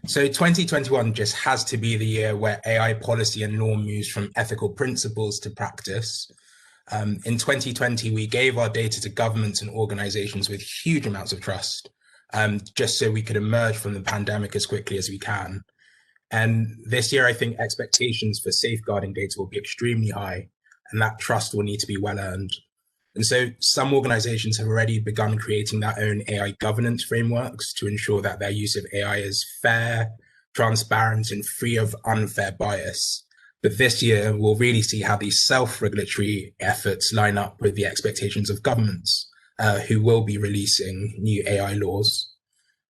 So 2021 just has to be the year where AI policy and law moves from ethical principles to practice. In 2020, we gave our data to governments and organizations with huge amounts of trust, just so we could emerge from the pandemic as quickly as we can. And this year, I think expectations for safeguarding data will be extremely high, and that trust will need to be well earned. And so some organizations have already begun creating their own AI governance frameworks to ensure that their use of AI is fair, transparent, and free of unfair bias. But this year, we'll really see how these self-regulatory efforts line up with the expectations of governments who will be releasing new AI laws.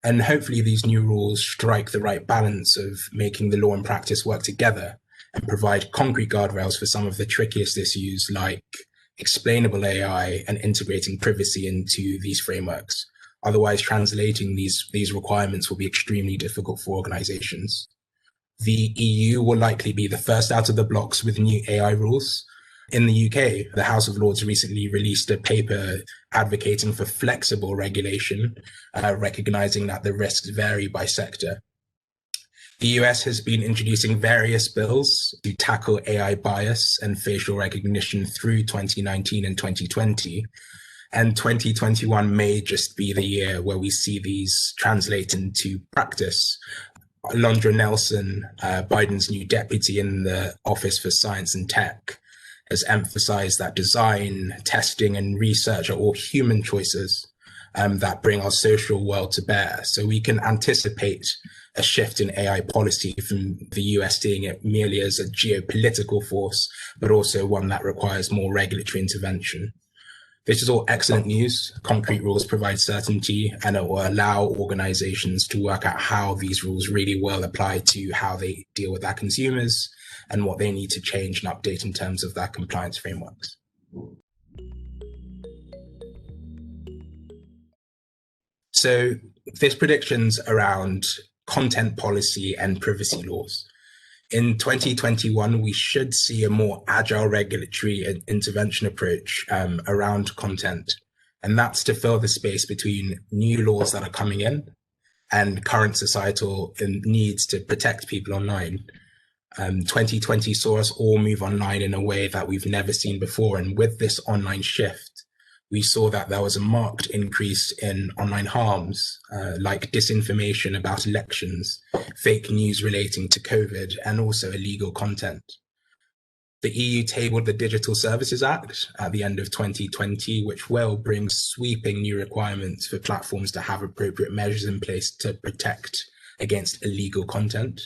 And hopefully these new rules strike the right balance of making the law and practice work together and provide concrete guardrails for some of the trickiest issues like explainable AI and integrating privacy into these frameworks. Otherwise, translating these requirements will be extremely difficult for organizations. The EU will likely be the first out of the blocks with new AI rules. In the UK, the House of Lords recently released a paper advocating for flexible regulation, recognizing that the risks vary by sector. The US has been introducing various bills to tackle AI bias and facial recognition through 2019 and 2020. And 2021 may just be the year where we see these translate into practice. Alondra Nelson, Biden's new deputy in the Office for Science and Tech, has emphasized that design, testing, and research are all human choices that bring our social world to bear. So we can anticipate a shift in AI policy from the US seeing it merely as a geopolitical force, but also one that requires more regulatory intervention. This is all excellent news. Concrete rules provide certainty, and it will allow organizations to work out how these rules really will apply to how they deal with their consumers and what they need to change and update in terms of their compliance frameworks. So there's predictions around content policy and privacy laws. In 2021, we should see a more agile regulatory intervention approach around content. And that's to fill the space between new laws that are coming in and current societal needs to protect people online. 2020 saw us all move online in a way that we've never seen before. And with this online shift, we saw that there was a marked increase in online harms, like disinformation about elections, fake news relating to COVID, and also illegal content. The EU tabled the Digital Services Act at the end of 2020, which will bring sweeping new requirements for platforms to have appropriate measures in place to protect against illegal content.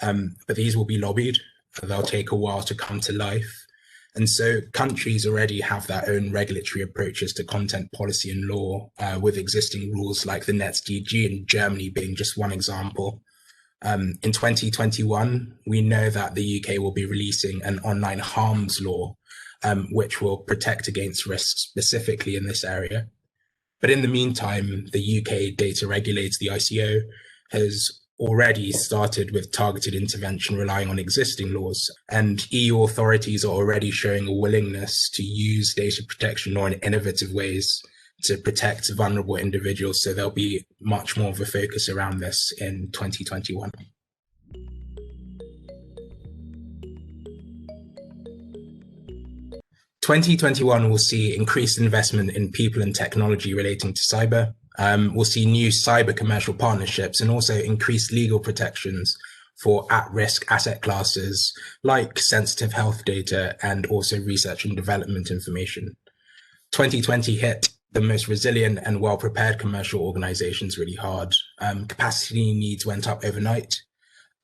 But these will be lobbied. They'll take a while to come to life. And so countries already have their own regulatory approaches to content policy and law, with existing rules like the NetzDG in Germany being just one example. In 2021, we know that the UK will be releasing an online harms law, which will protect against risks specifically in this area. But in the meantime, the UK data regulator, the ICO, has already started with targeted intervention relying on existing laws, and EU authorities are already showing a willingness to use data protection law in innovative ways to protect vulnerable individuals. So there'll be much more of a focus around this in 2021. "2021 will see increased investment in people and technology relating to cyber. We'll see new cyber commercial partnerships and also increased legal protections for at-risk asset classes like sensitive health data and also research and development information. 2020 hit the most resilient and well-prepared commercial organizations really hard. Capacity needs went up overnight.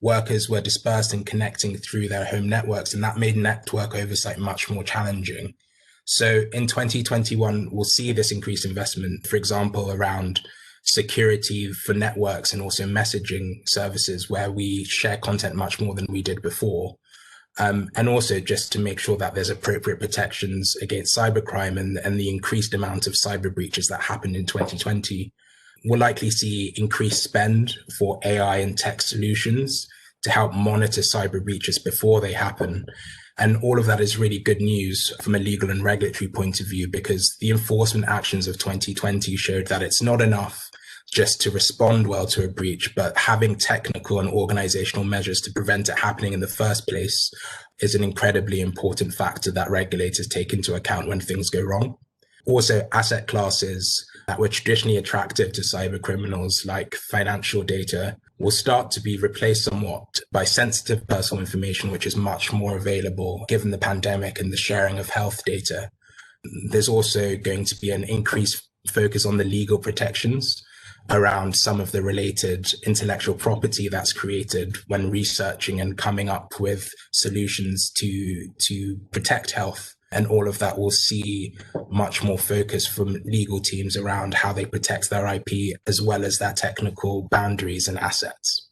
Workers were dispersed and connecting through their home networks, and that made network oversight much more challenging. So in 2021, we'll see this increased investment, for example, around security for networks and also messaging services where we share content much more than we did before. And also just to make sure that there's appropriate protections against cybercrime and the increased amount of cyber breaches that happened in 2020. We'll likely see increased spend for AI and tech solutions to help monitor cyber breaches before they happen. And all of that is really good news from a legal and regulatory point of view, because the enforcement actions of 2020 showed that it's not enough just to respond well to a breach, but having technical and organizational measures to prevent it happening in the first place is an incredibly important factor that regulators take into account when things go wrong. Also, asset classes that were traditionally attractive to cyber criminals, like financial data, will start to be replaced somewhat by sensitive personal information, which is much more available given the pandemic and the sharing of health data. There's also going to be an increased focus on the legal protections around some of the related intellectual property that's created when researching and coming up with solutions to protect health. And all of that will see much more focus from legal teams around how they protect their IP, as well as their technical boundaries and assets.